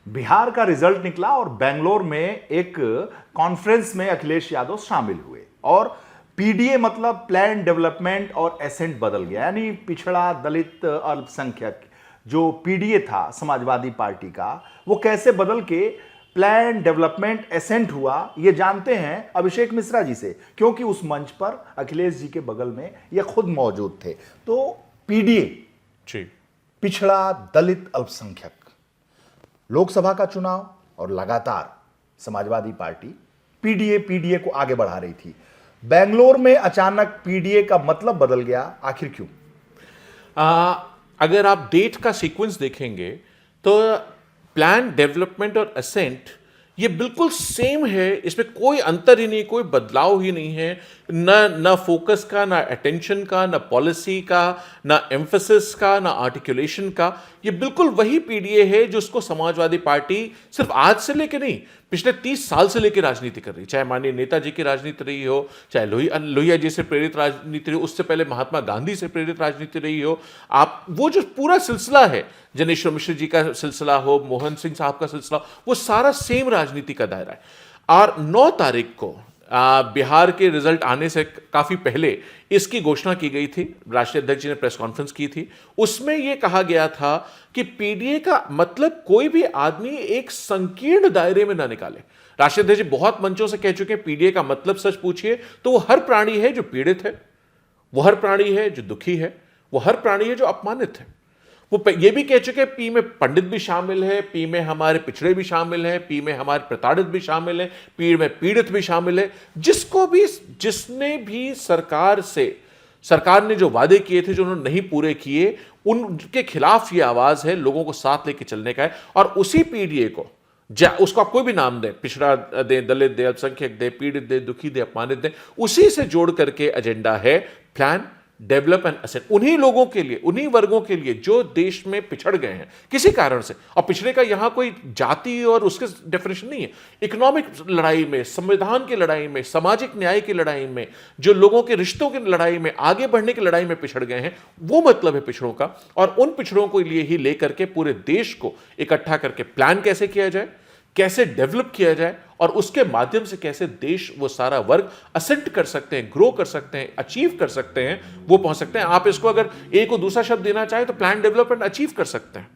बिहार का रिजल्ट निकला और बेंगलोर में एक कॉन्फ्रेंस में अखिलेश यादव शामिल हुए और पीडीए मतलब प्लान डेवलपमेंट और एसेंट बदल गया, यानी पिछड़ा दलित अल्पसंख्यक जो पीडीए था समाजवादी पार्टी का, वो कैसे बदल के प्लान डेवलपमेंट एसेंट हुआ, ये जानते हैं अभिषेक मिश्रा जी से, क्योंकि उस मंच पर अखिलेश जी के बगल में ये खुद मौजूद थे। तो पीडीए पिछड़ा दलित अल्पसंख्यक, लोकसभा का चुनाव और लगातार समाजवादी पार्टी पीडीए को आगे बढ़ा रही थी। बेंगलोर में अचानक पीडीए का मतलब बदल गया, आखिर क्यों? अगर आप डेट का सीक्वेंस देखेंगे तो प्लान डेवलपमेंट और असेंट ये बिल्कुल सेम है, इसमें कोई अंतर ही नहीं, कोई बदलाव ही नहीं है। ना फोकस का, ना अटेंशन का, ना पॉलिसी का, ना एम्फेसिस का, ना आर्टिकुलेशन का। ये बिल्कुल वही पीडीए है जो उसको समाजवादी पार्टी सिर्फ आज से लेकर नहीं, पिछले 30 साल से लेकर राजनीति कर रही, चाहे माननीय नेताजी की राजनीति रही हो, चाहे लोहिया जी से प्रेरित राजनीति रही हो, उससे पहले महात्मा गांधी से प्रेरित राजनीति रही हो। आप वो जो पूरा सिलसिला है, जनेश्वर मिश्र जी का सिलसिला हो, मोहन सिंह साहब का सिलसिला, वो सारा सेम राजनीति का दायरा है। और 9 तारीख को बिहार के रिजल्ट आने से काफी पहले इसकी घोषणा की गई थी, राष्ट्रीय अध्यक्ष जी ने प्रेस कॉन्फ्रेंस की थी। उसमें यह कहा गया था कि पीडीए का मतलब कोई भी आदमी एक संकीर्ण दायरे में ना निकाले। राष्ट्रीय अध्यक्ष जी बहुत मंचों से कह चुके हैं, पीडीए का मतलब सच पूछिए तो वो हर प्राणी है जो पीड़ित है, वो हर प्राणी है जो दुखी है, वो हर प्राणी है जो अपमानित है। वो ये भी कह चुके हैं पी में पंडित भी शामिल है, पी में हमारे पिछड़े भी शामिल हैं, पी में हमारे प्रताड़ित भी शामिल हैं, पी में पीड़ित भी शामिल है। जिसने भी सरकार ने जो वादे किए थे जो उन्होंने नहीं पूरे किए, उनके खिलाफ ये आवाज है, लोगों को साथ लेके चलने का है। और उसी पीडीए को उसको आप कोई भी नाम दें, पिछड़ा दे, दलित दे, अल्पसंख्यक दे, पीड़ित दे, दुखी दे, अपमानित दे, उसी से जोड़ करके एजेंडा है प्लान डेवलप एंड असेट। उन्हीं लोगों के लिए, उन्हीं वर्गों के लिए जो देश में पिछड़ गए हैं किसी कारण से। और पिछड़े का यहां कोई जाति और उसके डेफिनेशन नहीं है। इकोनॉमिक लड़ाई में, संविधान की लड़ाई में, सामाजिक न्याय की लड़ाई में, जो लोगों के रिश्तों की लड़ाई में, आगे बढ़ने की लड़ाई में पिछड़ गए हैं, वो मतलब है पिछड़ों का। और उन पिछड़ों को लिए ही लेकर के पूरे देश को इकट्ठा करके प्लान कैसे किया जाए, कैसे डेवलप किया जाए, और उसके माध्यम से कैसे देश वो सारा वर्ग असेंट कर सकते हैं, ग्रो कर सकते हैं, अचीव कर सकते हैं, वो पहुंच सकते हैं। आप इसको अगर एक को दूसरा शब्द देना चाहे तो प्लान डेवलपमेंट अचीव कर सकते हैं।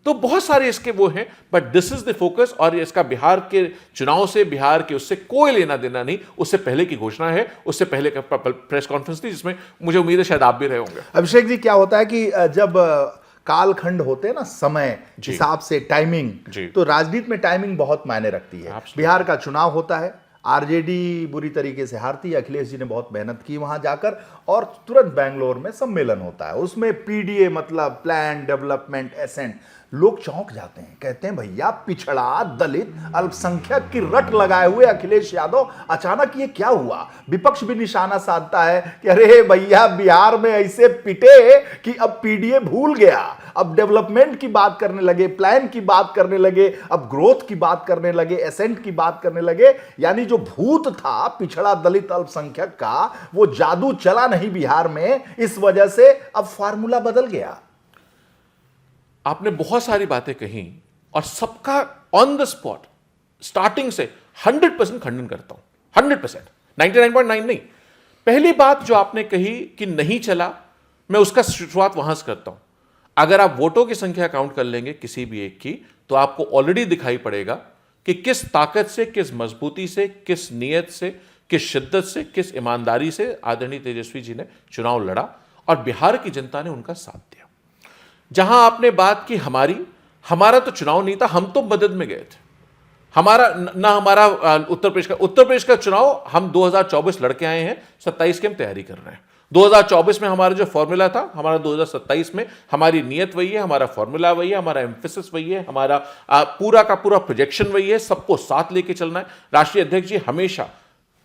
तो बहुत सारे इसके वो हैं, but this is the focus. और इसका बिहार के चुनाव से, बिहार के उससे कोई लेना देना नहीं। उससे पहले की घोषणा है, उससे पहले का प्रेस कॉन्फ्रेंस थी जिसमें मुझे उम्मीद है शायद आप भी रहे होंगे। अभिषेक जी, क्या होता है कि जब कालखंड होते हैं ना, समय हिसाब से टाइमिंग, तो राजनीति में टाइमिंग बहुत मायने रखती है। बिहार का चुनाव होता है, आरजेडी बुरी तरीके से हारती है, अखिलेश जी ने बहुत मेहनत की वहां जाकर, और तुरंत बेंगलोर में सम्मेलन होता है, उसमें पीडीए मतलब प्लान डेवलपमेंट एसेंट। लोग चौंक जाते हैं, कहते हैं भैया पिछड़ा दलित अल्पसंख्यक की रट लगाए हुए अखिलेश यादव, अचानक ये क्या हुआ? विपक्ष भी निशाना साधता है कि अरे भैया बिहार में ऐसे पिटे कि अब पीडीए भूल गया, अब डेवलपमेंट की बात करने लगे, प्लान की बात करने लगे, अब ग्रोथ की बात करने लगे, एसेंट की बात करने लगे। यानी जो भूत था पिछड़ा दलित अल्पसंख्यक का, वो जादू चला नहीं बिहार में, इस वजह से अब फार्मूला बदल गया। आपने बहुत सारी बातें कही और सबका ऑन द स्पॉट स्टार्टिंग से 100% खंडन करता हूं। 100%, 99.9 नहीं। पहली बात जो आपने कही कि नहीं चला, मैं उसका शुरुआत वहां से करता हूं। अगर आप वोटों की संख्या काउंट कर लेंगे किसी भी एक की, तो आपको ऑलरेडी दिखाई पड़ेगा कि किस ताकत से, किस मजबूती से, किस नीयत से, किस शिद्दत से, किस ईमानदारी से आदरणीय तेजस्वी जी ने चुनाव लड़ा और बिहार की जनता ने उनका साथ दिया। जहां आपने बात की हमारा तो चुनाव नहीं था, हम तो मदद में गए थे। हमारा उत्तर प्रदेश का चुनाव हम 2024 लड़के आए हैं, 27 की हम तैयारी कर रहे हैं। 2024 में हमारा जो फॉर्मूला था, हमारा 2027 में हमारी नीयत वही है, हमारा फॉर्मूला वही है, हमारा एम्फेसिस वही है, हमारा पूरा का पूरा प्रोजेक्शन वही है। सबको साथ लेके चलना है। राष्ट्रीय अध्यक्ष जी हमेशा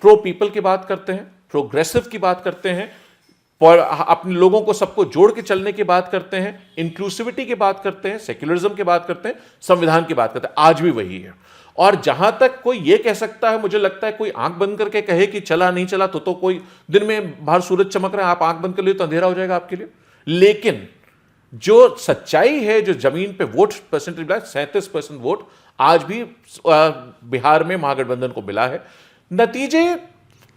प्रो पीपल की बात करते हैं, प्रोग्रेसिव की बात करते हैं, अपने लोगों को सबको जोड़ के चलने की बात करते हैं, इंक्लूसिविटी की बात करते हैं, सेक्युलरिज्म की बात करते हैं, संविधान की बात करते हैं। आज भी वही है। और जहां तक कोई ये कह सकता है, मुझे लगता है कोई आंख बंद करके कहे कि चला नहीं चला, तो कोई दिन में बाहर सूरज चमक रहा है, आप आंख बंद कर लिए तो अंधेरा हो जाएगा आपके लिए। लेकिन जो सच्चाई है, जो जमीन पे वोट परसेंटेज मिला, 37% वोट आज भी बिहार में महागठबंधन को मिला है। नतीजे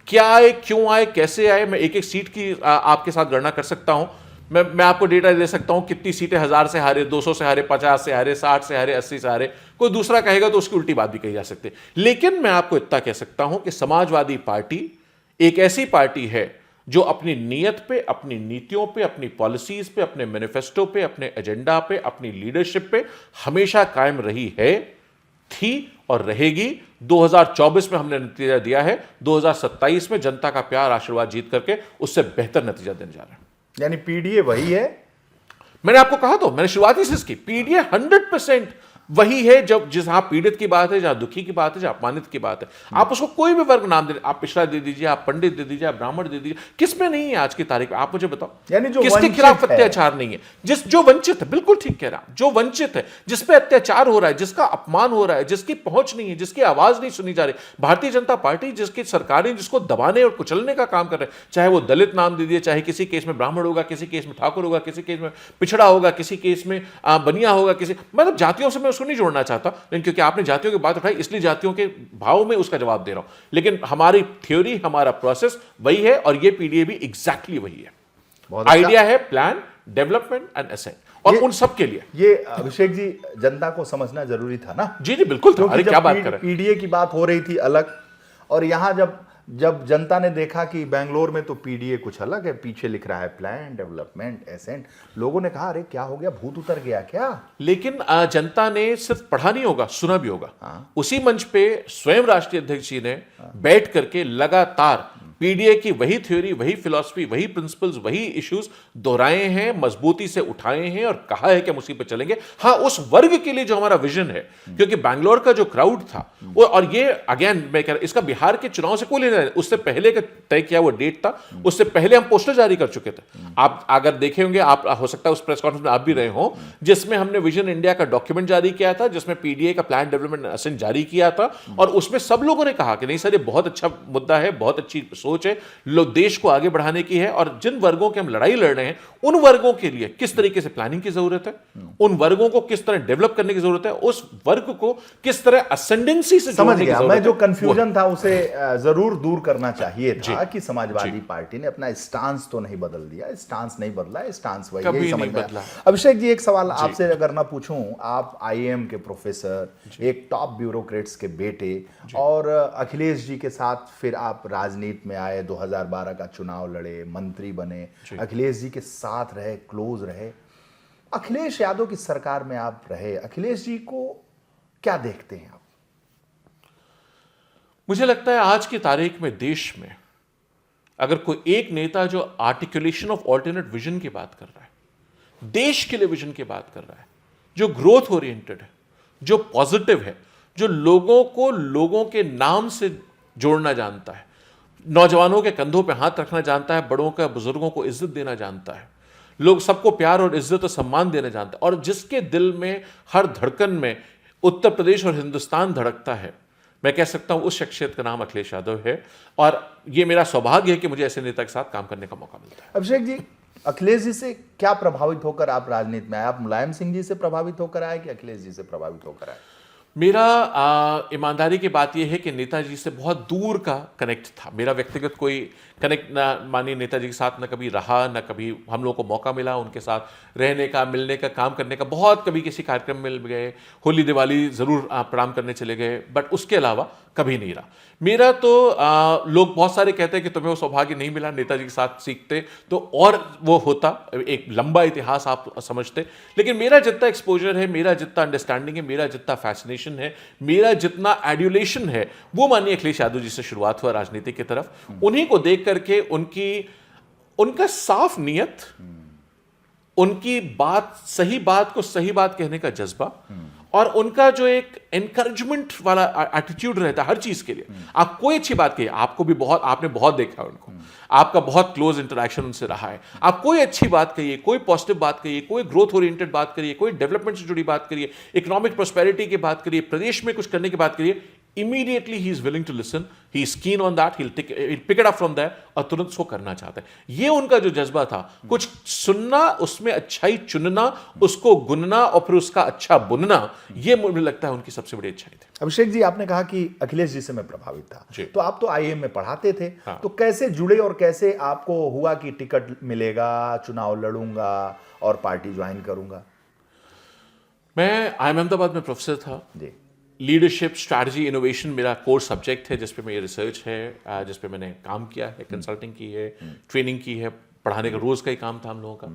क्या आए, क्यों आए, कैसे आए, मैं एक एक सीट की आपके साथ गणना कर सकता हूं। मैं आपको डेटा दे सकता हूं कितनी सीटें 1000 से हारे, 200 से हारे, 50 से हारे, 60 से हारे, 80 से हारे। कोई दूसरा कहेगा तो उसकी उल्टी बात भी कही जा सकती है। लेकिन मैं आपको इतना कह सकता हूं कि समाजवादी पार्टी एक ऐसी पार्टी है जो अपनी नीयत पे, अपनी नीतियों पे, अपनी पॉलिसीज पे, अपने मैनिफेस्टो पे, अपने एजेंडा पे, अपनी लीडरशिप पे हमेशा कायम रही है, थी और रहेगी। 2024 में हमने नतीजा दिया है, 2027 में जनता का प्यार आशीर्वाद जीत करके उससे बेहतर नतीजा देने जा रहा है। यानी पीडीए वही है। मैंने आपको कहा तो, मैंने शुरुआती से इसकी पीडीए 100% वही है। जब जहां पीड़ित की बात है, जहां दुखी की बात है, जहां अपमानित की बात है, आप उसको कोई भी वर्ग नाम दे, आप पिछड़ा दे दीजिए, आप पंडित दे दीजिए, आप ब्राह्मण दे दीजिए, किसमें नहीं है आज की तारीख में? आप मुझे बताओ, यानी जो किसके खिलाफ अत्याचार नहीं है? जो वंचित है, बिल्कुल ठीक कह रहा हूं, जो वंचित है, जिस पे अत्याचार हो रहा है, जिसका अपमान हो रहा है, जिसकी पहुंच नहीं है, जिसकी आवाज नहीं सुनी जा रही, भारतीय जनता पार्टी जिसकी सरकारें जिसको दबाने और कुचलने का काम कर रहे हैं, चाहे वो दलित नाम दे दिए, चाहे किसी केस में ब्राह्मण होगा, किसी केस में ठाकुर होगा, किसी केस में पिछड़ा होगा, किसी केस में बनिया होगा, किसी मतलब जातियों से मैं उसको नहीं जोड़ना चाहता, लेकिन क्योंकि आपने जातियों की बात उठाई इसलिए जातियों के भाव में उसका जवाब दे रहा हूं। लेकिन हमारी थ्योरी, हमारा प्रोसेस वही है और ये पीडीए भी एग्जैक्टली वही है। आइडिया है प्लान, डेवलपमेंट एंड असेंट, और उन सब के लिए ये अभिषेक जी जनता को समझना जरूरी था ना। जी जी बिल्कुल था। अरे क्या बात कर रहे हैं, पीडीए की बात हो रही थी अलग, और यहां जब जनता ने देखा कि बेंगलोर में तो पीडीए कुछ अलग है, पीछे लिख रहा है प्लान, डेवलपमेंट, एसेंट, लोगों ने कहा अरे क्या हो गया, भूत उतर गया क्या? लेकिन जनता ने सिर्फ पढ़ा नहीं होगा, सुना भी होगा। उसी मंच पे स्वयं राष्ट्रीय अध्यक्ष जी ने बैठ करके लगातार पीडीए की वही थ्योरी, वही फिलॉसफी, वही प्रिंसिपल्स, वही इश्यूज दोहराए हैं, मजबूती से उठाए हैं और कहा है कि हम उसी पे चलेंगे। हाँ, उस वर्ग के लिए जो हमारा विजन है, क्योंकि बैंगलोर का जो क्राउड था वो, और ये अगेन मैं कह रहा, इसका बिहार के चुनाव से कोई लेना नहीं, उससे पहले का तय किया वो डेट था, उससे पहले हम पोस्टर जारी कर चुके थे। आप अगर देखे होंगे, आप हो सकता है उस प्रेस कॉन्फ्रेंस में आप भी रहे हो, जिसमें हमने विजन इंडिया का डॉक्यूमेंट जारी किया था, जिसमें पीडीए का प्लान डेवलपमेंट असेंट जारी किया था, और उसमें सब लोगों ने कहा कि नहीं सर, ये बहुत अच्छा मुद्दा है, बहुत अच्छी सोच है, लोग देश को आगे बढ़ाने की है, और जिन वर्गों की हम लड़ाई लड़ रहे हैं उन वर्गों के लिए किस तरीके से प्लानिंग की जरूरत है, उन वर्गों को किस तरह डेवलप करने की जरूरत है, उस वर्ग को किस तरह असेंडेंसी से समझ गया मैं। जो कंफ्यूजन था उसे जरूर दूर करना चाहिए था कि समाजवादी पार्टी ने अपना स्टांस तो नहीं बदल दिया, स्टांस नहीं बदला, स्टांस वही है, समझ में। अभिषेक जी एक सवाल आपसे अगर ना पूछूं, आप आईएएम के प्रोफेसर, एक टॉप ब्यूरोक्रेट्स के बेटे, और अखिलेश जी के साथ फिर आप राजनीति में आए, 2012 का चुनाव लड़े, मंत्री बने, अखिलेश जी के साथ रहे, क्लोज रहे, अखिलेश यादव की सरकार में आप रहे, अखिलेश जी को क्या देखते हैं आप? मुझे लगता है आज की तारीख में देश में अगर कोई एक नेता जो आर्टिकुलेशन ऑफ ऑल्टरनेट विजन की बात कर रहा है, देश के लिए विजन की बात कर रहा है, जो ग्रोथ ओरिएंटेड है, जो पॉजिटिव है, जो लोगों को लोगों के नाम से जोड़ना जानता है, नौजवानों के कंधों पे हाथ रखना जानता है, बड़ों का बुजुर्गों को इज्जत देना जानता है, लोग सबको प्यार और इज्जत और सम्मान देना जानता है, और जिसके दिल में हर धड़कन में उत्तर प्रदेश और हिंदुस्तान धड़कता है, मैं कह सकता हूं उस शख्सियत का नाम अखिलेश यादव है। और ये मेरा सौभाग्य है कि मुझे ऐसे नेता के साथ काम करने का मौका मिलता है। अभिषेक जी, अखिलेश जी से क्या प्रभावित होकर आप राजनीति में आए? आप मुलायम सिंह जी से प्रभावित होकर आए कि अखिलेश जी से प्रभावित होकर आए? मेरा ईमानदारी की बात यह है कि नेताजी से बहुत दूर का कनेक्ट था। मेरा व्यक्तिगत कोई कनेक्ट ना मानिए नेताजी के साथ ना कभी रहा, ना कभी हम लोगों को मौका मिला उनके साथ रहने का, मिलने का, काम करने का। बहुत कभी किसी कार्यक्रम में मिल गए, होली दिवाली ज़रूर प्रणाम करने चले गए, बट उसके अलावा कभी नहीं रहा। मेरा तो लोग बहुत सारे कहते हैं कि तुम्हें वो सौभाग्य नहीं मिला, नेताजी के साथ सीखते तो और वो होता, एक लंबा इतिहास आप समझते। लेकिन मेरा जितना एक्सपोजर है, मेरा जितना अंडरस्टैंडिंग है, मेरा जितना फैसिनेशन है, मेरा जितना एड्यूलेशन है, वो मानिए अखिलेश यादव जी से शुरुआत हुआ राजनीति की तरफ। उन्हीं को देख करके उनका साफ नियत, उनकी बात, सही बात को सही बात कहने का जज्बा, और उनका जो एक एनकरेजमेंट वाला एटीट्यूड रहता है हर चीज के लिए। आप कोई अच्छी बात कहिए, आपको भी बहुत, आपने बहुत देखा है उनको, आपका बहुत क्लोज इंटरेक्शन उनसे रहा है। आप कोई अच्छी बात कहिए, कोई पॉजिटिव बात कहिए, कोई ग्रोथ ओरिएंटेड बात करिए, कोई डेवलपमेंट से जुड़ी बात करिए, इकोनॉमिक प्रोस्पेरिटी की बात करिए, प्रदेश में कुछ करने की बात करिए, immediately he is willing to listen, he is keen on that, he'll pick it up from there और तुरंत उसको करना चाहता है। ये उनका जो जज्बा था, कुछ सुनना, उसमें अच्छाई चुनना, उसको गुनना और फिर उसका अच्छा बुनना, ये मुझे लगता है उनकी सबसे बड़ी अच्छाई थी। अभिषेक जी, आपने कहा कि अखिलेश जी से मैं प्रभावित था, तो आप तो आईएम में पढ़ाते थे, तो कैसे जुड़े और कैसे आपको हुआ कि टिकट मिलेगा, चुनाव लड़ूंगा और पार्टी ज्वाइन करूंगा? मैं आईआईएम अहमदाबाद में प्रोफेसर था जी। लीडरशिप, स्ट्रैटेजी, इनोवेशन मेरा कोर सब्जेक्ट है, जिस पे मेरी रिसर्च है, जिस पे मैंने काम किया है, कंसल्टिंग की है, ट्रेनिंग की है, पढ़ाने का रोज का ही काम था हम लोगों का।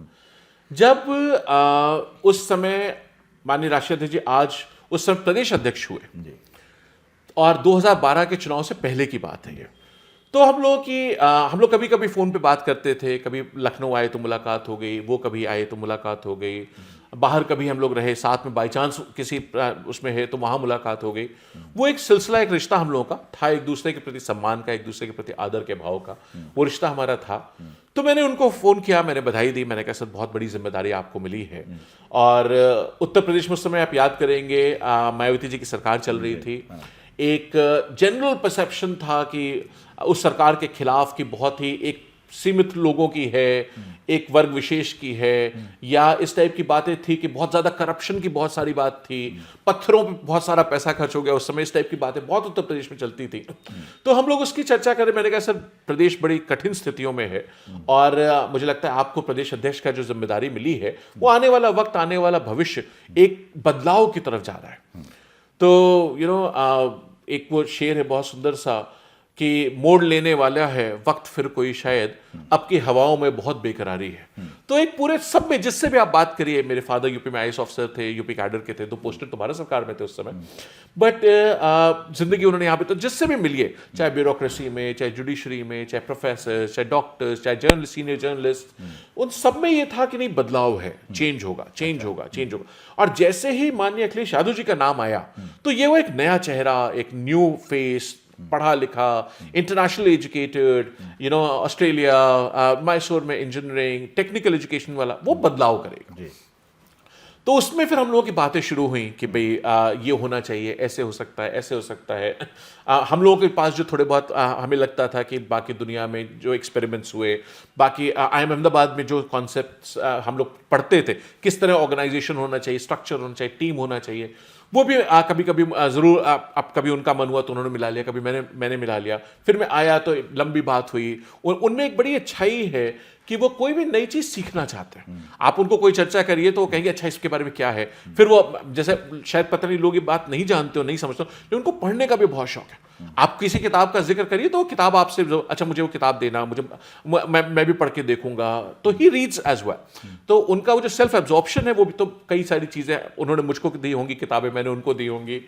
जब उस समय माननीय राष्ट्रीय अध्यक्ष जी आज उस समय प्रदेश अध्यक्ष हुए और 2012 के चुनाव से पहले की बात है ये, तो हम लोग कभी कभी फोन पे बात करते थे, कभी लखनऊ आए तो मुलाकात हो गई, वो कभी आए तो मुलाकात हो गई, बाहर कभी हम लोग रहे साथ में, बाई चांस किसी उसमें है तो वहां मुलाकात हो गई। वो एक सिलसिला, एक रिश्ता हम लोगों का था, एक दूसरे के प्रति सम्मान का, एक दूसरे के प्रति आदर के भाव का, वो रिश्ता हमारा था। तो मैंने उनको फोन किया, मैंने बधाई दी, मैंने कहा सर बहुत बड़ी जिम्मेदारी आपको मिली है। और उत्तर प्रदेश में उस समय आप याद करेंगे मायावती जी की सरकार चल रही थी, एक जनरल परसेप्शन था कि उस सरकार के खिलाफ की बहुत ही एक सीमित लोगों की है, एक वर्ग विशेष की है, या इस टाइप की बातें थी कि बहुत ज्यादा करप्शन की बहुत सारी बात थी, पत्थरों पे बहुत सारा पैसा खर्च हो गया उस समय, इस टाइप की बातें बहुत उत्तर प्रदेश में चलती थी। तो हम लोग उसकी चर्चा करें, मैंने कहा सर प्रदेश बड़ी कठिन स्थितियों में है और मुझे लगता है आपको प्रदेश अध्यक्ष का जो जिम्मेदारी मिली है वो आने वाला वक्त, आने वाला भविष्य एक बदलाव की तरफ जा रहा है। तो एक वो शेर है बहुत सुंदर सा कि मोड़ लेने वाला है वक्त फिर कोई शायद, अब की हवाओं में बहुत बेकरारी है। तो एक पूरे सब में जिससे भी आप बात करिए, मेरे फादर यूपी में आईएएस ऑफिसर थे, यूपी कैडर के थे, तो पोस्टेड तुम्हारा सरकार में थे उस समय, बट जिंदगी उन्होंने यहाँ पे, तो जिससे भी मिलिए, चाहे ब्यूरोक्रेसी में, चाहे जुडिशरी में, चाहे प्रोफेसर, चाहे डॉक्टर्स, चाहे जर्नलिस्ट, सीनियर जर्नलिस्ट, उन सब में ये था कि नहीं बदलाव है, चेंज होगा, चेंज होगा, चेंज होगा। और जैसे ही माननीय अखिलेश यादव जी का नाम आया तो ये वो एक नया चेहरा, एक न्यू फेस, पढ़ा लिखा, इंटरनेशनल एजुकेटेड, ऑस्ट्रेलिया, मैसूर में इंजीनियरिंग, टेक्निकल एजुकेशन वाला, वो बदलाव करेगा। तो उसमें फिर हम लोगों की बातें शुरू हुई कि भाई ये होना चाहिए, ऐसे हो सकता है, ऐसे हो सकता है। हम लोगों के पास जो थोड़े बहुत हमें लगता था कि बाकी दुनिया में जो एक्सपेरिमेंट्स हुए, बाकी आईआईएम अहमदाबाद में जो कॉन्सेप्ट्स हम लोग पढ़ते थे, किस तरह ऑर्गेनाइजेशन होना चाहिए, स्ट्रक्चर होना चाहिए, टीम होना चाहिए, वो भी कभी कभी ज़रूर अब कभी उनका मन हुआ तो उन्होंने मिला लिया, कभी मैंने मिला लिया। फिर मैं आया तो लंबी बात हुई। उनमें एक बड़ी अच्छाई है कि वो कोई भी नई चीज़ सीखना चाहते हैं। आप उनको कोई चर्चा करिए तो वो कहेंगे अच्छा इसके बारे में क्या है, फिर वो जैसे शायद पता नहीं लोग ये बात नहीं जानते हो, नहीं समझते हो, लेकिन उनको पढ़ने का भी बहुत शौक है। आप किसी किताब का जिक्र करिए तो वो किताब आपसे अच्छा मुझे वो किताब देना, मैं भी पढ़ के देखूंगा, तो ही रीड्स एज वेल। तो उनका वो जो सेल्फ एब्जॉर्प्शन है वो भी, तो कई सारी चीज़ें उन्होंने मुझको दी होंगी किताबें, मैंने उनको दी होंगी,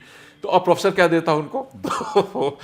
तो अब प्रोफेसर क्या देता उनको। तो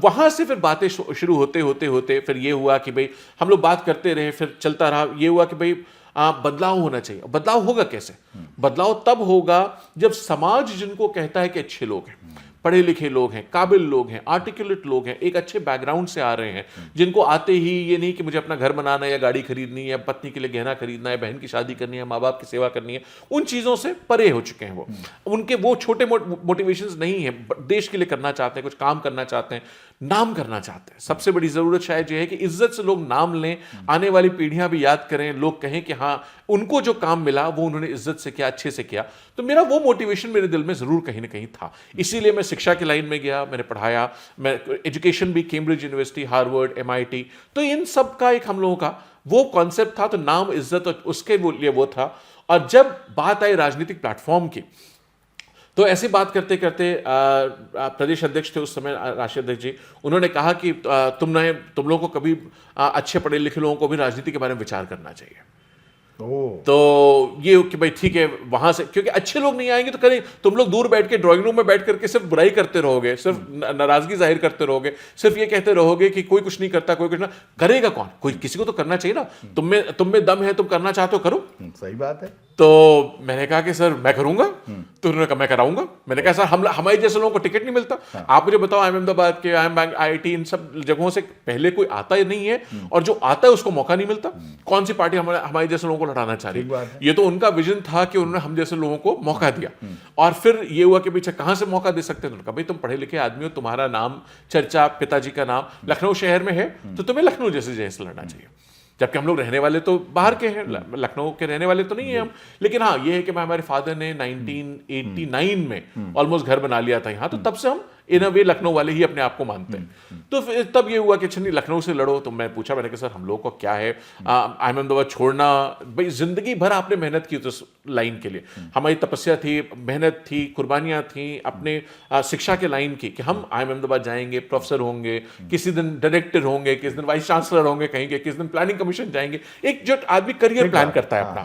वहाँ से फिर बातें शुरू होते होते होते फिर ये हुआ कि भाई हम लोग बात करते रहे, फिर चलता रहा, ये हुआ कि भाई बदलाव होना चाहिए। बदलाव होगा कैसे? बदलाव तब होगा जब समाज जिनको कहता है कि अच्छे लोग हैं, पढ़े लिखे लोग हैं, काबिल लोग हैं, आर्टिकुलेट लोग हैं, एक अच्छे बैकग्राउंड से आ रहे हैं, जिनको आते ही ये नहीं कि मुझे अपना घर बनाना है या गाड़ी खरीदनी है या पत्नी के लिए गहना खरीदना है, बहन की शादी करनी है, माँ बाप की सेवा करनी है, उन चीज़ों से परे हो चुके हैं वो। उनके वो छोटे मोटिवेशंस नहीं है, देश के लिए करना चाहते हैं, कुछ काम करना चाहते हैं, नाम करना चाहते हैं। सबसे बड़ी ज़रूरत शायद ये है कि इज्जत से लोग नाम लें, आने वाली पीढ़ियां भी याद करें, लोग कहें कि हाँ उनको जो काम मिला वो उन्होंने इज्जत से किया, अच्छे से किया। तो मेरा वो मोटिवेशन मेरे दिल में ज़रूर कहीं ना कहीं था, इसीलिए मैं शिक्षा की लाइन में गया, मैंने पढ़ाया, मैं एजुकेशन भी कैम्ब्रिज यूनिवर्सिटी, हार्वर्ड, MIT, तो इन सब का एक हम लोगों का वो कॉन्सेप्ट था। तो नाम, इज्जत और उसके लिए वो था। और जब बात आई राजनीतिक प्लेटफॉर्म की, तो ऐसी बात करते करते प्रदेश अध्यक्ष थे उस समय राष्ट्रीय अध्यक्ष जी, उन्होंने कहा कि तुम लोगों को कभी अच्छे पढ़े लिखे लोगों को भी राजनीति के बारे में विचार करना चाहिए। तो ये कि भाई ठीक है, वहां से क्योंकि अच्छे लोग नहीं आएंगे तो करें, तुम लोग दूर बैठ के ड्राइंग रूम में बैठ करके सिर्फ बुराई करते रहोगे, सिर्फ नाराजगी जाहिर करते रहोगे, सिर्फ ये कहते रहोगे कि कोई कुछ नहीं करता, कोई कुछ ना करेगा, कौन, कोई किसी को तो करना चाहिए ना। तुम में दम है, तुम करना चाहते हो, करो। सही बात है। तो मैंने कहा कि सर मैं करूंगा, तो उन्होंने कहा मैं कराऊंगा। मैंने कहा सर हमारे जैसे लोगों को टिकट नहीं मिलता। आप मुझे बताओ, आईआईएम अहमदाबाद के, आईआईएम बैंक, IIT, इन सब जगहों से पहले कोई आता ही नहीं है, और जो आता है उसको मौका नहीं मिलता। कौन सी पार्टी हमारे जैसे लोगों को को लड़ाना चाह ठीक रही बात है। है। ये तो उनका विजन था कि उन्होंने हम जैसे लोगों को मौका दिया, और फिर ये हुआ कि पीछे कहां से मौका दे सकते हैं। तो उन्होंने कहा भाई तुम पढ़े लिखे आदमी हो, तुम्हारा नाम चर्चा, पिताजी का नाम लखनऊ शहर में है, तो तुम्हें लखनऊ जैसे जैसे लड़ना चाहिए। जबकि हम लोग रहने वाले तो बाहर के हैं, लखनऊ के रहने वाले तो नहीं है हम, लेकिन हाँ ये है कि हमारे फादर ने 1989 में ऑलमोस्ट घर बना लिया था यहाँ, तो तब से हम इन अ वे लखनऊ वाले ही अपने आप को मानते हैं। तो फिर तब ये हुआ कि अच्छा नहीं लखनऊ से लड़ो। तो मैं पूछा, मैंने कहा सर हम लोग को क्या है अहमदाबाद छोड़ना, भाई जिंदगी भर आपने मेहनत की उस लाइन के लिए, हमारी तपस्या थी, मेहनत थी, कुर्बानियां थी अपने शिक्षा के लाइन की, कि हम अहमदाबाद जाएंगे, प्रोफेसर होंगे, किसी दिन डायरेक्टर होंगे, किसी दिन वाइस चांसलर होंगे कहीं के, किसी दिन प्लानिंग कमीशन जाएंगे। एक जो आदमी करियर प्लान करता है अपना,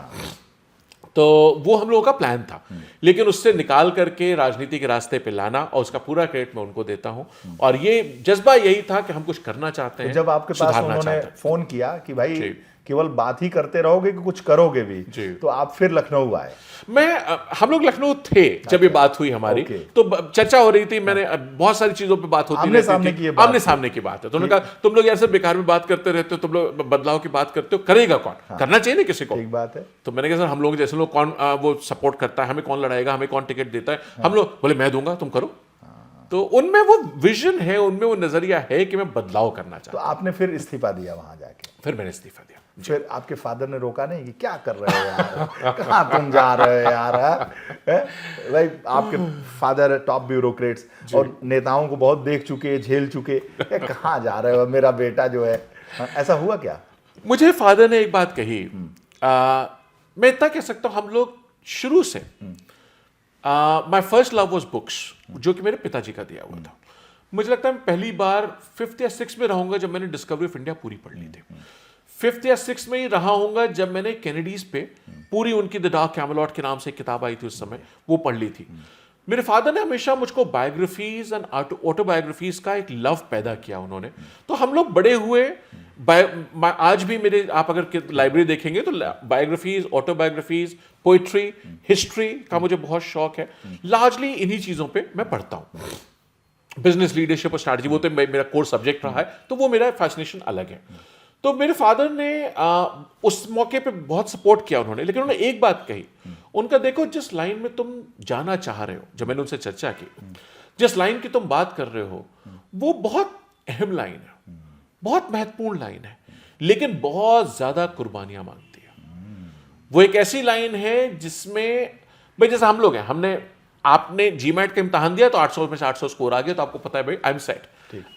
तो वो हम लोगों का प्लान था। लेकिन उससे निकाल करके राजनीति के रास्ते पे लाना, और उसका पूरा क्रेडिट मैं उनको देता हूं। और ये जज्बा यही था कि हम कुछ करना चाहते हैं। जब आपके पास उन्होंने फोन किया कि भाई केवल बात ही करते रहोगे कि कुछ करोगे भी, तो आप फिर लखनऊ आए। हम लोग लखनऊ थे जब ये बात हुई हमारी, तो चर्चा हो रही थी, मैंने बहुत सारी चीजों पे बात होती आमने सामने की बात है। तो उन्होंने कहा तुम लोग यार सिर्फ बेकार में बात करते रहते हो, तुम लोग बदलाव की बात करते हो, करेगा कौन? करना चाहिए ना किसी को। ठीक बात है। तो मैंने कहा सर हम लोग जैसे लोग कौन वो सपोर्ट करता है, हमें कौन लड़ाएगा, हमें कौन टिकट देता है? हम लोग बोले मैं दूंगा, तुम करो। तो उनमें वो विजन है, उनमें वो नजरिया है कि मैं बदलाव करना चाहता हूं। तो आपने फिर इस्तीफा दिया वहां जाके? फिर मैंने इस्तीफा दिया। फिर आपके फादर ने रोका नहीं कि क्या कर रहे हो यार, कहाँ तुम जा रहे हो यार? भाई आपके फादर टॉप ब्यूरोक्रेट्स और नेताओं को बहुत देख चुके, झेल चुके, कहाँ जा रहे हो मेरा बेटा जो है? ऐसा हुआ क्या? मुझे फादर ने एक बात कही, मैं इतना कह सकता हूं, हम लोग शुरू से my first love was books, जो कि मेरे पिताजी का दिया हुआ था। मुझे लगता है मैं पहली बार 5th या 6th में रहूंगा जब मैंने डिस्कवरी ऑफ इंडिया पूरी पढ़ ली थी। 5th या 6th में ही रहा होऊंगा जब मैंने कैनेडीज पे पूरी उनकी द डार्क कैमलॉट के नाम से एक किताब आई थी उस समय, वो पढ़ ली थी। मेरे फादर ने हमेशा मुझको बायोग्राफीज एंड ऑटोबायोग्राफीज का एक लव पैदा किया उन्होंने। तो हम लोग बड़े हुए, आज भी मेरे आप अगर लाइब्रेरी देखेंगे तो बायोग्राफीज, ऑटोबायोग्राफीज, पोइट्री, हिस्ट्री का मुझे बहुत शौक है। लार्जली इन्हीं चीजों पे मैं पढ़ता हूं। बिजनेस लीडरशिप और स्ट्रैटेजी, वो तो मेरा कोर सब्जेक्ट रहा है, तो वो मेरा फैसिनेशन अलग है। तो मेरे फादर ने उस मौके पे बहुत सपोर्ट किया उन्होंने, लेकिन उन्होंने एक बात कही, उनका देखो जिस लाइन में तुम जाना चाह रहे हो, जब मैंने उनसे चर्चा की, जिस लाइन की तुम बात कर रहे हो वो बहुत अहम लाइन है, बहुत महत्वपूर्ण लाइन है, लेकिन बहुत ज्यादा कुर्बानियां मांगती है। वो एक ऐसी लाइन है जिसमें भाई जैसे हम लोग हैं, आपने जीमैट का इम्तहान दिया तो 800 में से 800 स्कोर आ गया तो आपको पता है भाई आई एम सेट।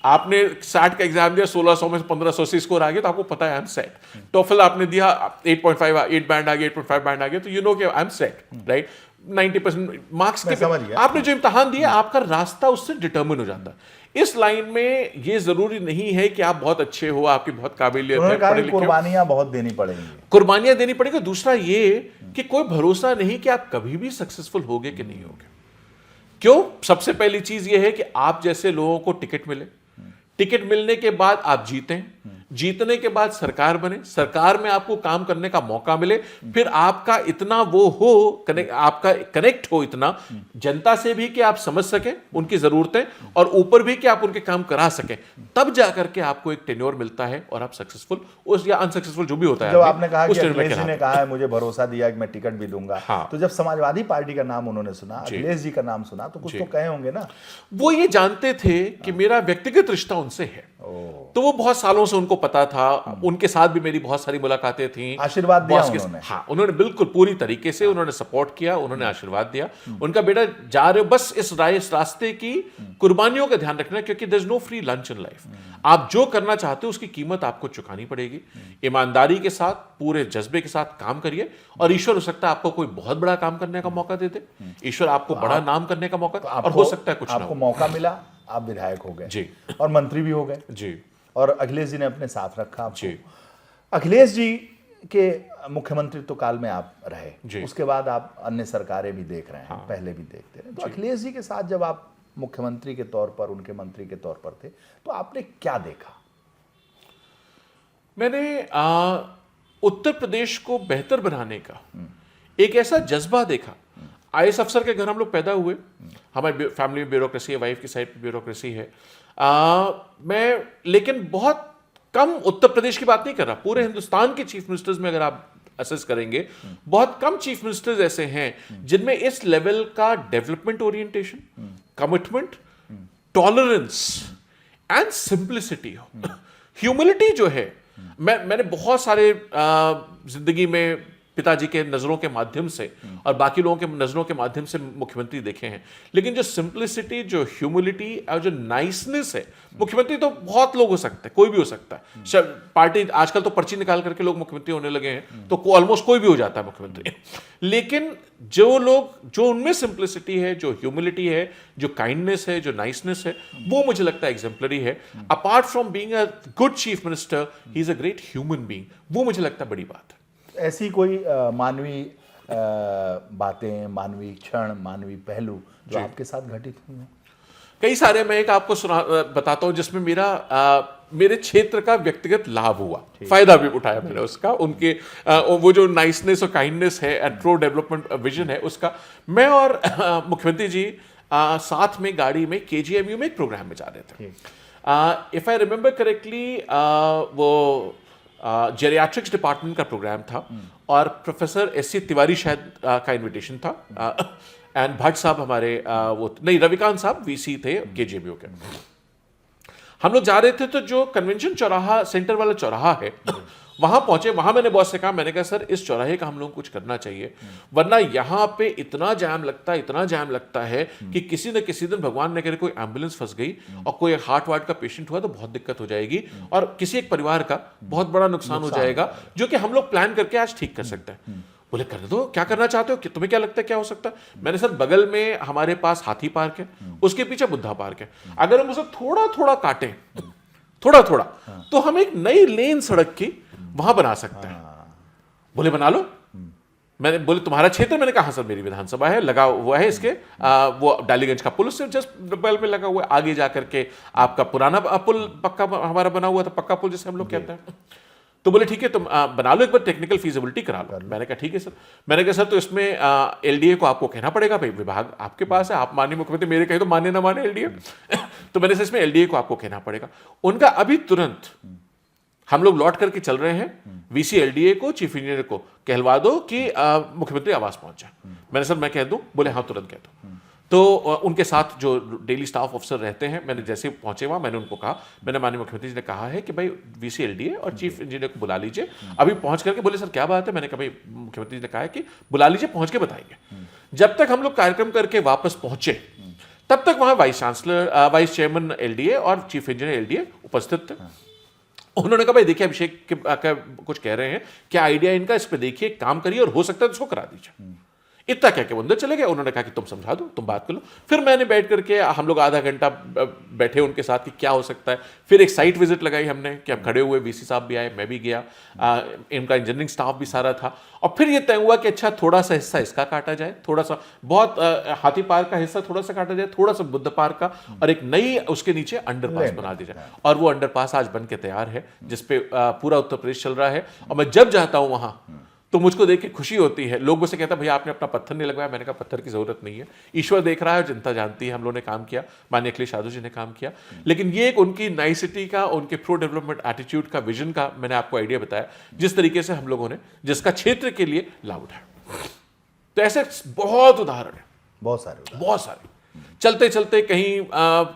आपने सैट का एग्जाम दिया 1600 में से 1580 स्कोर आ गया तो आपको पता है आई एम सेट। टोफल आपने दिया 8.5 8 बैंड आ गया, 8.5 बैंड आ गया, तो यू नो कि I am set, right? 90% marks के आपने जो इम्तहान दिया, आपका रास्ता उससे डिटर्मिन हो जाता है। इस लाइन में ये जरूरी नहीं है कि आप बहुत अच्छे हो, आपकी बहुत काबिलियत है, कुर्बानियां बहुत देनी पड़ेंगी, कुर्बानियां देनी पड़ेगी। दूसरा ये कि कोई भरोसा नहीं कि आप कभी भी सक्सेसफुल होगे कि नहीं होगे। क्यों? सबसे पहली चीज यह है कि आप जैसे लोगों को टिकट मिले, टिकट मिलने के बाद आप जीतें, जीतने के बाद सरकार बने, सरकार में आपको काम करने का मौका मिले, फिर आपका इतना वो हो आपका कनेक्ट हो इतना जनता से भी कि आप समझ सकें उनकी जरूरतें, और ऊपर भी कि आप उनके काम करा सकें, तब जाकर के आपको एक टेन्योर मिलता है और आप सक्सेसफुल उस या अनसक्सेसफुल जो भी होता है। जब आपने कहा कि अखिलेश जी ने कहा है मुझे भरोसा दिया कि मैं टिकट भी दूंगा, हाँ। तो जब समाजवादी पार्टी का नाम उन्होंने सुना, अखिलेश जी का नाम सुना, तो कुछ तो कहे होंगे ना? वो ये जानते थे कि मेरा व्यक्तिगत रिश्ता उनसे है, तो वो बहुत सालों से उनको पता था। उनके साथ भी मेरी बहुत सारी मुलाकातें थी, आशीर्वाद दिया उन्होंने। हाँ, उन्होंने बिल्कुल पूरी तरीके से उन्होंने सपोर्ट किया, उन्होंने आशीर्वाद दिया। उनका बेटा जा रहे हो, बस इस रास्ते की कुर्बानियों का ध्यान रखना, क्योंकि there is no free lunch in life. आप जो करना चाहते हो उसकी कीमत आपको चुकानी पड़ेगी। ईमानदारी के साथ, पूरे जज्बे के साथ काम करिए, और ईश्वर हो सकता है आपको कोई बहुत बड़ा काम करने का मौका दे दे, ईश्वर आपको बड़ा नाम करने का मौका, और हो सकता है कुछ ना हो। आपको मौका मिला, आप विधायक हो गए जी, और मंत्री भी हो गए जी, और अखिलेश जी ने अपने साथ रखा आपको। अखिलेश जी के मुख्यमंत्रित्व काल में आप रहे, उसके बाद आप अन्य सरकारें भी देख रहे हैं, हाँ। पहले भी देखते रहे, तो अखिलेश जी के साथ जब आप मुख्यमंत्री के तौर पर, उनके मंत्री के तौर पर थे, तो आपने क्या देखा? मैंने उत्तर प्रदेश को बेहतर बनाने का एक ऐसा जज्बा देखा। आईएएस अफसर के घर हम लोग पैदा हुए, हमारी फैमिली में ब्यूरोक्रेसी है, वाइफ की साइड पे ब्यूरोक्रेसी है। मैं लेकिन बहुत कम उत्तर प्रदेश की बात नहीं कर रहा, पूरे हिंदुस्तान के चीफ मिनिस्टर्स में अगर आप असेस करेंगे, बहुत कम चीफ मिनिस्टर्स ऐसे हैं जिनमें इस लेवल का development orientation, commitment, tolerance and simplicity हो। ह्यूमिलिटी जो है, मैंने बहुत सारे जिंदगी में पिताजी के नजरों के माध्यम से और बाकी लोगों के नजरों के माध्यम से मुख्यमंत्री देखे हैं, लेकिन जो सिंप्लिसिटी, जो ह्यूमिलिटी और जो नाइसनेस है, मुख्यमंत्री तो बहुत लोग हो सकते हैं, कोई भी हो सकता है। पार्टी आजकल तो पर्ची निकाल करके लोग मुख्यमंत्री होने लगे हैं, तो ऑलमोस्ट कोई भी हो जाता है मुख्यमंत्री। लेकिन जो लोग, जो उनमें सिंप्लिसिटी है, जो ह्यूमिलिटी है, जो काइंडनेस है, जो नाइसनेस है, वो मुझे लगता है एग्जाम्पलरी है। Apart from being a good chief minister, he is a great human being. वो मुझे लगता है बड़ी बात है। ऐसी कोई मानवीय बातें, मानवीय क्षण, मानवीय पहलू जो आपके साथ घटित हुए हैं? कई सारे, मैं एक आपको बताता हूं जिसमें मेरे क्षेत्र का व्यक्तिगत लाभ हुआ, फायदा भी उठाया मैंने उसका, उनके वो जो नाइसनेस और काइंडनेस है एंड प्रो डेवलपमेंट विजन है उसका। मैं और मुख्यमंत्री जी साथ में गाड़ी में KGMU में एक प्रोग्राम में जा रहे थे। इफ आई रिमेंबर करेक्टली, वो जेरियाट्रिक्स डिपार्टमेंट का प्रोग्राम था और प्रोफेसर SC तिवारी शायद का इनविटेशन था, एंड भट्ट साहब हमारे वो नहीं, रविकांत साहब VC थे KGMU के। हम लोग जा रहे थे, तो जो कन्वेंशन चौराहा सेंटर वाला चौराहा है वहां पहुंचे। वहां मैंने बॉस से कहा, मैंने कहा सर इस चौराहे का हम लोग कुछ करना चाहिए, वरना यहाँ पे इतना जाम लगता है, इतना जाम लगता है कि किसी न किसी दिन भगवान ने करे कोई एम्बुलेंस फंस गई और कोई हार्ट वार्ट का पेशेंट हुआ तो बहुत दिक्कत हो जाएगी और किसी एक परिवार का बहुत बड़ा नुकसान हो जाएगा, जो कि हम लोग प्लान करके आज ठीक कर सकते हैं। बोले कर दो, क्या करना चाहते हो, कि तुम्हें क्या लगता है क्या हो सकता है? मैंने सर, बगल में हमारे पास हाथी पार्क है, उसके पीछे बुद्धा पार्क है, अगर हम उसे थोड़ा थोड़ा काटें, थोड़ा थोड़ा, तो हम एक नई लेन सड़क की वहां बना सकते हैं। बोले बना लो। मैंने बोले तुम्हारा क्षेत्र? मैंने कहा सर मेरी विधानसभा है, लगा हुआ है इसके वो डालीगंज का पुल उससे जस्ट बगल में लगा हुआ है, आगे जाकर के आपका पुराना पुल पक्का हमारा बना हुआ था, पक्का पुल जिसे हम लोग कहते हैं। तो बोले ठीक है तुम बना लो, एक बार टेक्निकल फीजिबिलिटी करा लो। मैंने कहा ठीक है सर। मैंने कहा सर तो इसमें LDA को आपको कहना पड़ेगा, भाई विभाग आपके पास है, आप माननीय मुख्यमंत्री मेरे कहे तो माने ना माने LDA। तो मैंने सर इसमें LDA को आपको कहना पड़ेगा। उनका अभी तुरंत हम लोग लौट करके चल रहे हैं, VC LDA को, चीफ इंजीनियर को कहलवा दो कि मुख्यमंत्री आवास पहुंच जाए। मैंने सर मैं कह दूं? बोले हाँ तुरंत कह दो। तो उनके साथ जो डेली स्टाफ ऑफिसर रहते हैं, मैंने जैसे पहुंचे वहां मैंने उनको कहा, मैंने माननीय मुख्यमंत्री जी ने कहा है कि भाई VC LDA और चीफ इंजीनियर को बुला लीजिए। अभी पहुंच करके बोले सर क्या बात है? मैंने कहा भाई मुख्यमंत्री जी ने कहा है कि बुला लीजिए, पहुंच के बताएंगे। जब तक हम लोग कार्यक्रम करके वापस पहुंचे तब तक वहां वाइस चेयरमैन LDA और चीफ इंजीनियर LDA उपस्थित थे। उन्होंने कहा भाई देखिए अभिषेक कुछ कह रहे हैं, क्या आइडिया इनका, इस पे देखिए, काम करिए और हो सकता है तो उसको करा दीजिए। इतना क्या के अंदर चले गए। उन्होंने कहा कि तुम समझा दो, तुम बात कर लो। फिर मैंने बैठ करके हम लोग आधा घंटा बैठे उनके साथ कि क्या हो सकता है। फिर एक साइट विजिट लगाई हमने कि हम खड़े हुए, VC साहब भी आए, मैं भी गया, इनका इंजीनियरिंग स्टाफ भी सारा था। और फिर ये तय हुआ कि अच्छा थोड़ा सा हिस्सा इसका काटा जाए, थोड़ा सा बहुत हाथी पार्क का हिस्सा थोड़ा सा काटा जाए, थोड़ा सा बुद्ध पार्क का, और एक नई उसके नीचे अंडरपास बना दी जाए। और वो अंडरपास आज बन के तैयार है, जिसपे पूरा उत्तर प्रदेश चल रहा है। और मैं जब जाता हूँ वहां तो मुझको देख के खुशी होती है। लोग मुझसे कहते हैं भैया आपने अपना पत्थर नहीं लगवाया। मैंने कहा पत्थर की जरूरत नहीं है, ईश्वर देख रहा है, जनता जानती है। हम लोगों ने काम किया, माननीय अखिलेश यादव जी ने काम किया, लेकिन ये एक उनकी नाइसिटी का, उनके प्रो डेवलपमेंट एटीट्यूड का, विजन का मैंने आपको आइडिया बताया, जिस तरीके से हम लोगों ने जिसका क्षेत्र के लिए लाभ उठाया। तो ऐसे बहुत उदाहरण है, बहुत सारे। चलते चलते कहीं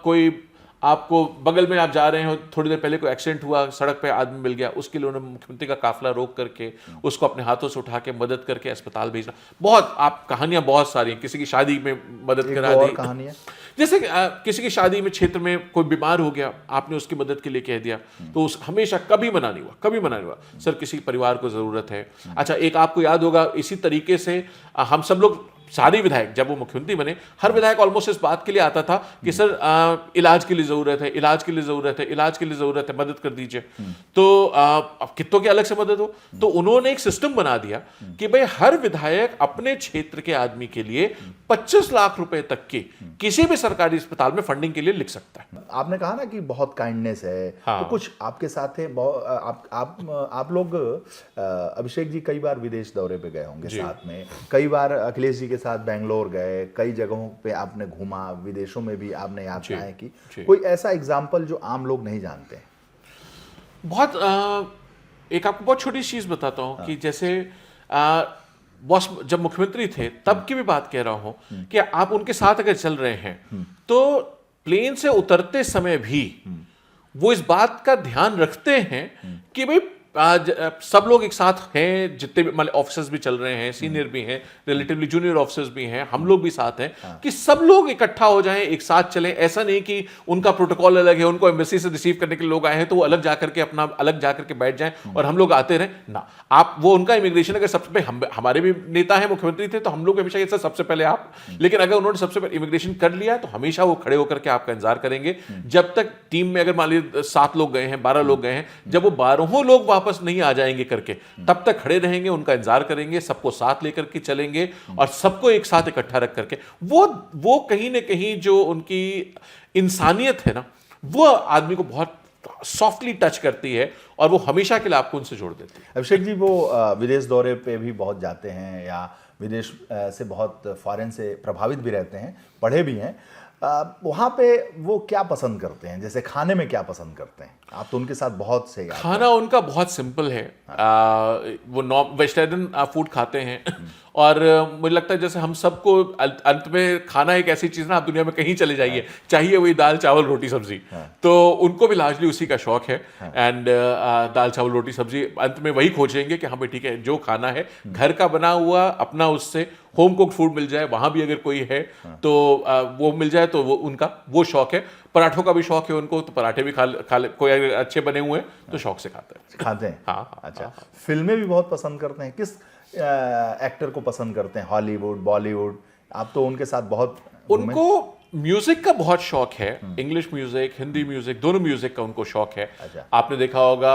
कोई आपको बगल में आप जा रहे हो, थोड़ी देर पहले कोई एक्सीडेंट हुआ, सड़क पे आदमी मिल गया, उसके लिए उन्होंने मुख्यमंत्री का काफिला रोक करके उसको अपने हाथों से उठा के मदद करके अस्पताल भेजना। बहुत आप कहानियां बहुत सारी हैं। किसी की शादी में मदद करा दी, कहानियां जैसे किसी की शादी में क्षेत्र में कोई बीमार हो गया, आपने उसकी मदद के लिए कह दिया, तो उस हमेशा कभी मना नहीं हुआ सर किसी परिवार को जरूरत है। अच्छा एक आपको याद होगा, इसी तरीके से हम सब लोग सारे विधायक जब वो मुख्यमंत्री बने, हर विधायक ऑलमोस्ट इस बात के लिए आता था कि सर इलाज के लिए जरूरत है, इलाज के लिए जरूरत है, मदद कर दीजिए। तो अब कितों की अलग से मदद हो, तो उन्होंने एक सिस्टम बना दिया कि भाई हर विधायक अपने क्षेत्र के आदमी के लिए 25 लाख रुपए तक की किसी भी सरकारी अस्पताल में फंडिंग के लिए लिख सकता है। आपने कहा ना कि बहुत काइंडनेस है, हाँ। तो कुछ आपके साथ है, आप लोग अभिषेक जी कई बार विदेश दौरे पे गए होंगे साथ में, कई बार अखिलेश जी साथ बेंगलोर गए, कई जगहों पे आपने घूमा, विदेशों में भी आपने यात्राएं की। कोई ऐसा एग्जाम्पल जो आम लोग नहीं जानते हैं? बहुत एक आपको बहुत छोटी चीज बताता हूं, हाँ। कि जैसे बॉस जब मुख्यमंत्री थे तब की भी बात कह रहा हूं कि आप उनके साथ अगर चल रहे हैं तो प्लेन से उतरते समय भी वो इस बात का ध्यान रखते हैं कि भाई आज सब लोग एक साथ हैं, जितने भी मतलब ऑफिसर्स भी चल रहे हैं, सीनियर भी हैं, रिलेटिवली जूनियर ऑफिसर्स भी हैं, हम लोग भी साथ हैं, कि सब लोग इकट्ठा हो जाएं, एक साथ चलें। ऐसा नहीं कि उनका प्रोटोकॉल अलग है, उनको एम्बेसी से रिसीव करने के लिए लोग आए हैं तो वो अलग जाकर के अपना अलग जाकर के बैठ जाएं और हम लोग आते रहें ना। आप वो उनका इमिग्रेशन अगर सबसे पहले हमारे भी नेता हैं, मुख्यमंत्री थे, तो हम लोग हमेशा ये सबसे पहले आप, लेकिन अगर उन्होंने सबसे पहले इमिग्रेशन कर लिया तो हमेशा वो खड़े होकर के आपका इंतजार करेंगे जब तक टीम में अगर मान लीजिए 7 लोग गए हैं, 12 लोग गए हैं, जब वो 12 लोग वापस नहीं आ जाएंगे करके तब तक खड़े रहेंगे, उनका इंतजार करेंगे, सबको साथ लेकर के चलेंगे और सबको एक साथ इकट्ठा रख करके वो कहीं ना कहीं जो उनकी इंसानियत है ना, वो आदमी को बहुत सॉफ्टली टच करती है और वो हमेशा के लिए आपको उनसे जोड़ देती है। अभिषेक जी, वो विदेश दौरे पे भी बहुत जाते हैं या विदेश से बहुत फॉरेन से प्रभावित भी रहते हैं, पढ़े भी हैं, वहाँ पे वो क्या पसंद करते हैं? जैसे खाने में क्या पसंद करते हैं? आप तो उनके साथ बहुत से खाना उनका बहुत सिंपल है। वो नॉन वेजिटेरियन फूड खाते हैं और मुझे लगता है जैसे हम सबको अंत में खाना एक ऐसी चीज़ ना, आप दुनिया में कहीं चले जाइए, चाहिए वही दाल चावल रोटी सब्जी, तो उनको भी लार्जली उसी का शौक है। एंड दाल चावल रोटी सब्जी अंत में वही खोजेंगे कि हाँ भाई ठीक है, जो खाना है घर का बना हुआ अपना, उससे होम कुक्ड फूड मिल जाए, वहाँ भी अगर कोई है तो वो मिल जाए, तो वो उनका वो शौक है। पराठों का भी शौक है उनको, तो पराठे भी खा ले, कोई अगर अच्छे बने हुए हैं तो शौक से खाते हैं। हाँ। अच्छा, फिल्में भी बहुत पसंद करते हैं। किस एक्टर को पसंद करते हैं? हॉलीवुड, बॉलीवुड? आप तो उनके साथ बहुत उनको म्यूजिक का बहुत शौक है, इंग्लिश म्यूजिक, हिंदी म्यूजिक, दोनों म्यूजिक का उनको शौक है। अच्छा। आपने देखा होगा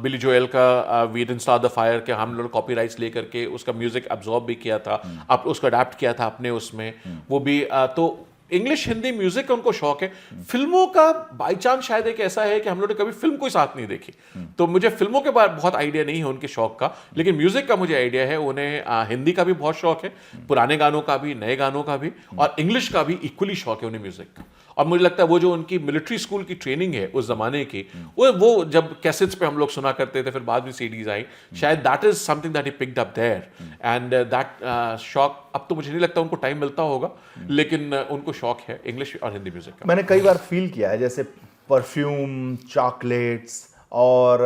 बिली जोएल का we didn't start the fire के हम लोग कॉपीराइट्स लेकर के उसका म्यूजिक अब्सॉर्ब भी किया था, आप उसको अडेप्ट किया था अपने उसमें, वो भी तो इंग्लिश हिंदी म्यूजिक का उनको शौक है। फिल्मों का बाई चांस शायद एक ऐसा है कि हम लोगों ने कभी फिल्म कोई साथ नहीं देखी, तो मुझे फिल्मों के बारे में बहुत आइडिया नहीं है उनके शौक का, लेकिन म्यूजिक का मुझे आइडिया है। उन्हें हिंदी का भी बहुत शौक है, पुराने गानों का भी, नए गानों का भी, और इंग्लिश का भी इक्वली शौक है उन्हें म्यूजिक का। और मुझे लगता है वो जो उनकी मिलिट्री स्कूल की ट्रेनिंग है उस जमाने की, वो जब कैसेट्स पे हम लोग सुना करते थे, फिर बाद में सीडीज आई, शायद that is something that he picked up there and that शौक। अब तो मुझे नहीं लगता उनको टाइम मिलता होगा, लेकिन उनको शौक है इंग्लिश और हिंदी म्यूजिक का। मैंने कई बार फील किया है, जैसे परफ्यूम, चॉकलेट्स और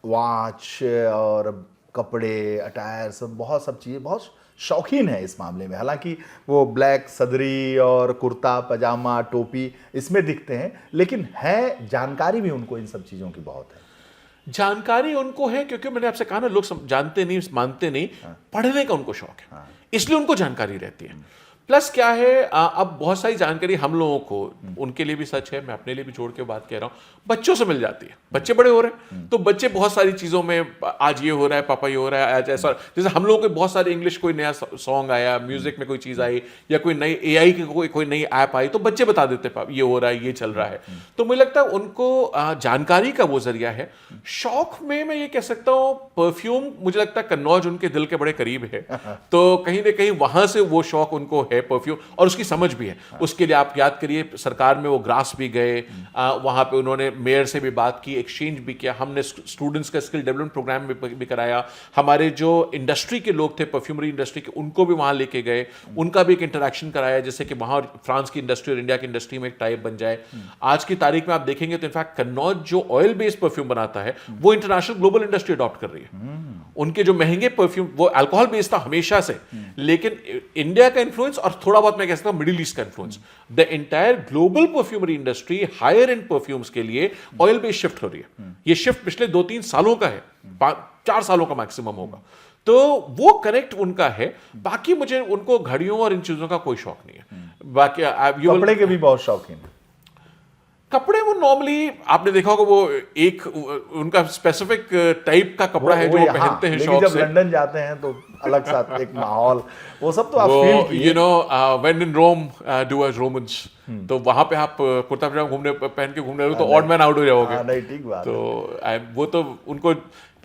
वॉच और कपड़े, अटायर, सब चीज़ें बहुत शौकीन है इस मामले में। हालांकि वो ब्लैक सदरी और कुर्ता पजामा टोपी इसमें दिखते हैं, लेकिन है जानकारी भी उनको इन सब चीज़ों की बहुत है। जानकारी उनको है क्योंकि मैंने आपसे कहा ना, लोग जानते नहीं, मानते नहीं, पढ़ने का उनको शौक है, इसलिए उनको जानकारी रहती है। प्लस क्या है, अब बहुत सारी जानकारी हम लोगों को, उनके लिए भी सच है, मैं अपने लिए भी जोड़ के बात कह रहा हूँ, बच्चों से मिल जाती है। बच्चे बड़े हो रहे हैं तो बच्चे बहुत सारी चीज़ों में, आज ये हो रहा है पापा, ये हो रहा है आज ऐसा, जैसे हम लोगों के बहुत सारे इंग्लिश कोई नया सॉन्ग आया, म्यूजिक में कोई चीज़ आई, या कोई नई AI की कोई नई ऐप आई, तो बच्चे बता देते पापा ये हो रहा है, ये चल रहा है। तो मुझे लगता है उनको जानकारी का वो जरिया है। शौक में मैं ये कह सकता हूँ, परफ्यूम मुझे लगता है कन्नौज उनके दिल के बड़े करीब है, तो कहीं ना कहीं वहां से वो शौक उनको है परफ्यूम, और उसकी समझ भी है। उसके लिए आप याद करिए, सरकार में वो ग्रास भी गए, वहां पे उन्होंने मेयर से भी बात की, एक्सचेंज भी किया, हमने स्टूडेंट्स का स्किल डेवलपमेंट प्रोग्राम भी कराया, हमारे जो इंडस्ट्री के लोग थे, परफ्यूमरी इंडस्ट्री के, उनको भी वहां लेके गए, उनका भी एक इंटरेक्शन कराया, जैसे कि वहां फ्रांस की इंडस्ट्री और इंडिया की इंडस्ट्री में एक टाइप बन जाए। आज की तारीख में आप देखेंगे तो इनफैक्ट कन्नौज जो ऑयल बेस्ड परफ्यूम बनाता है, वो इंटरनेशनल ग्लोबल इंडस्ट्री अडॉप्ट कर रही है। उनके जो महंगे परफ्यूम, वो अल्कोहल बेस्ड था हमेशा से, लेकिन इंडिया का इन्फ्लुएंस और थोड़ा बहुत मैं कह सकता हूं मिडिल ईस्ट का influence, the entire global perfumery industry higher and perfumes के लिए ऑयल बेस्ड शिफ्ट हो रही है। ये शिफ्ट पिछले 2-3 सालों का है, 4 सालों का मैक्सिमम होगा, तो वो करेक्ट उनका है। बाकी मुझे उनको घड़ियों और इन चीजों का कोई शौक नहीं है। बाकी कपड़े के भी बहुत शौकीन है। कपड़े वो नॉर्मली आपने देखा होगा, वो एक उनका स्पेसिफिक टाइप का कपड़ा है जो वो पहनते हैं शौक जब से। लंदन जाते हैं तो अलग सा एक माहौल, वो सब तो आप फील कीजिए। You know when in Rome do as Romans, तो वहां पे आप कुर्ता पजामा पहन के घूमने तो ऑड मैन आउट हो जाओगे। नहीं, ठीक बात है। तो वो तो उनको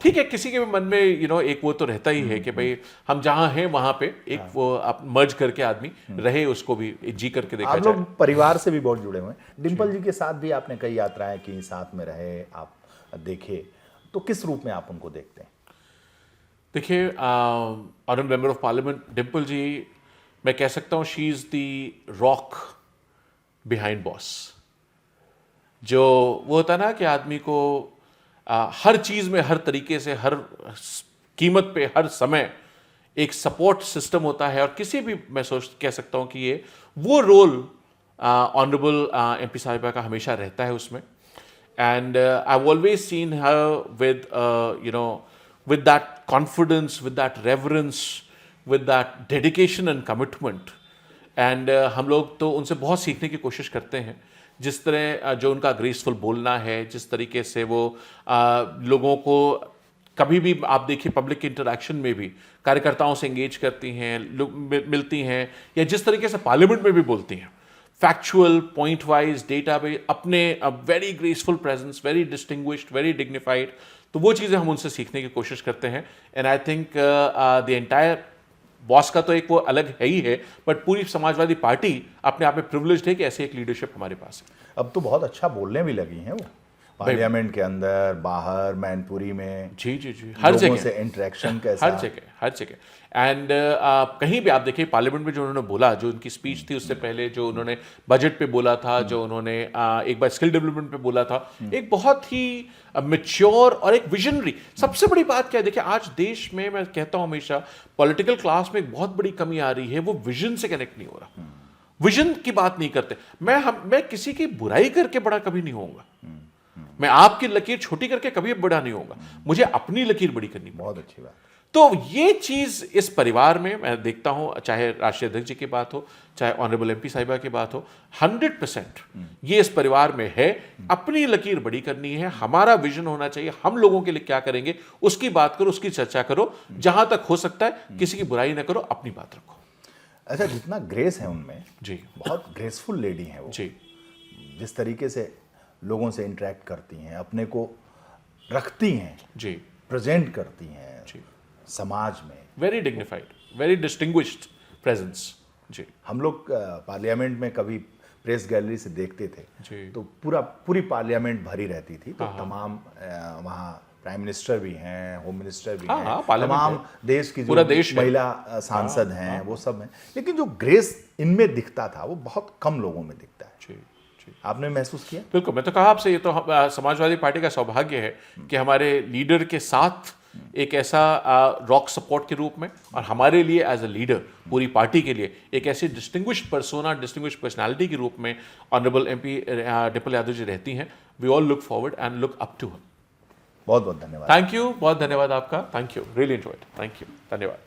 ठीक है, किसी के भी मन में एक वो तो रहता ही है कि भाई हम जहाँ हैं वहाँ पे एक वो आप मर्ज करके आदमी रहे, उसको भी जी करके देखा आप लोग परिवार से भी बहुत जुड़े हुए हैं। डिम्पल जी के साथ भी आपने कई यात्राएं की, साथ में रहे, आप देखे, तो किस रूप में आप उनको देखते हैं? देखिए, honourable member of parliament Dimple ji, मैं कह सकता हूँ she is the rock behind boss. जो वो होता है ना कि आदमी को हर चीज़ में, हर तरीके से, हर कीमत पे, हर समय एक सपोर्ट सिस्टम होता है, और किसी भी, मैं कह सकता हूँ कि ये वो रोल ऑनरेबल एमपी साहिबा का हमेशा रहता है उसमें। And I always seen her with with that confidence, with that reverence, with that dedication and commitment. And हम लोग तो उनसे बहुत सीखने की कोशिश करते हैं, जिस तरह जो उनका ग्रेसफुल बोलना है, जिस तरीके से वो लोगों को कभी भी आप देखिए पब्लिक इंटरेक्शन में भी कार्यकर्ताओं से एंगेज करती हैं, मिलती हैं, या जिस तरीके से पार्लियामेंट में भी बोलती हैं, फैक्चुअल, पॉइंट वाइज, डेटा पे, अपने very graceful presence, very distinguished, very dignified. तो वो चीज़ें हम उनसे सीखने की कोशिश करते हैं। And I think the entire boss का तो एक वो अलग है ही है, बट पूरी समाजवादी पार्टी अपने आप में प्रिविलेज्ड है कि ऐसे एक लीडरशिप हमारे पास है। अब तो बहुत अच्छा बोलने भी लगी हैं वो, पार्लियामेंट के अंदर, बाहर, मैनपुरी में, जी जी जी, हर जगह से इंटरेक्शन कैसा, हर जगह, हर जगह। एंड कहीं भी आप देखिए पार्लियामेंट में जो उन्होंने बोला, जो उनकी स्पीच थी, उससे पहले जो उन्होंने बजट पे बोला था, जो उन्होंने एक बार स्किल डेवलपमेंट पे बोला था, एक बहुत ही मैच्योर और एक विजनरी। सबसे बड़ी बात क्या है, देखिए आज देश में, मैं कहता हूँ हमेशा, पॉलिटिकल क्लास में एक बहुत बड़ी कमी आ रही है, वो विजन से कनेक्ट नहीं हो रहा, विजन की बात नहीं करते। मैं किसी की बुराई करके बड़ा कभी नहीं होऊंगा, मैं आपकी लकीर छोटी करके कभी बड़ा नहीं होगा, मुझे अपनी लकीर बड़ी करनी। बहुत अच्छी बात। तो ये चीज इस परिवार में मैं देखता हूं, चाहे राष्ट्रीय अध्यक्ष जी की बात हो, चाहे ऑनरेबल एमपी साहिबा की बात हो, 100% ये इस परिवार में है। अपनी लकीर बड़ी करनी है, हमारा विजन होना चाहिए, हम लोगों के लिए क्या करेंगे उसकी बात करो, उसकी चर्चा करो, जहां तक हो सकता है किसी की बुराई ना करो, अपनी बात रखो। अच्छा, जितना ग्रेस है उनमें, जी, बहुत ग्रेसफुल लेडी हैं वो जी, जिस तरीके से लोगों से इंटरेक्ट करती हैं, अपने को रखती हैं, जी, प्रेजेंट करती हैं जी, समाज में, very dignified, very distinguished presence. जी, हम लोग पार्लियामेंट में कभी प्रेस गैलरी से देखते थे, जी, तो पूरी पार्लियामेंट भरी रहती थी, तो हाँ, तमाम वहाँ प्राइम मिनिस्टर भी हैं, होम मिनिस्टर भी हाँ, हैं, हाँ, पार्लियामेंट तमाम है। देश की पूरा जो देश है। महिला सांसद हैं, वो सब हैं, लेकिन जो ग्रेस इनमें दिखता था वो बहुत कम लोगों में दिखता है। जी, जी, आपने महसूस किया? बिल्कुल। मैं तो कहा आपसे, ये तो समाजवादी पार्टी का सौभाग्य है कि हमारे लीडर के साथ एक ऐसा रॉक सपोर्ट के रूप में, और हमारे लिए एज अ लीडर, पूरी पार्टी के लिए एक ऐसी डिस्टिंग्विश्ड पर्सोना, डिस्टिंग्विश्ड पर्सनालिटी के रूप में ऑनरेबल एमपी डिम्पल यादव जी रहती हैं। We all look forward and look up to her. बहुत बहुत धन्यवाद। थैंक यू, बहुत धन्यवाद आपका। Thank you, really enjoyed. Thank you, धन्यवाद।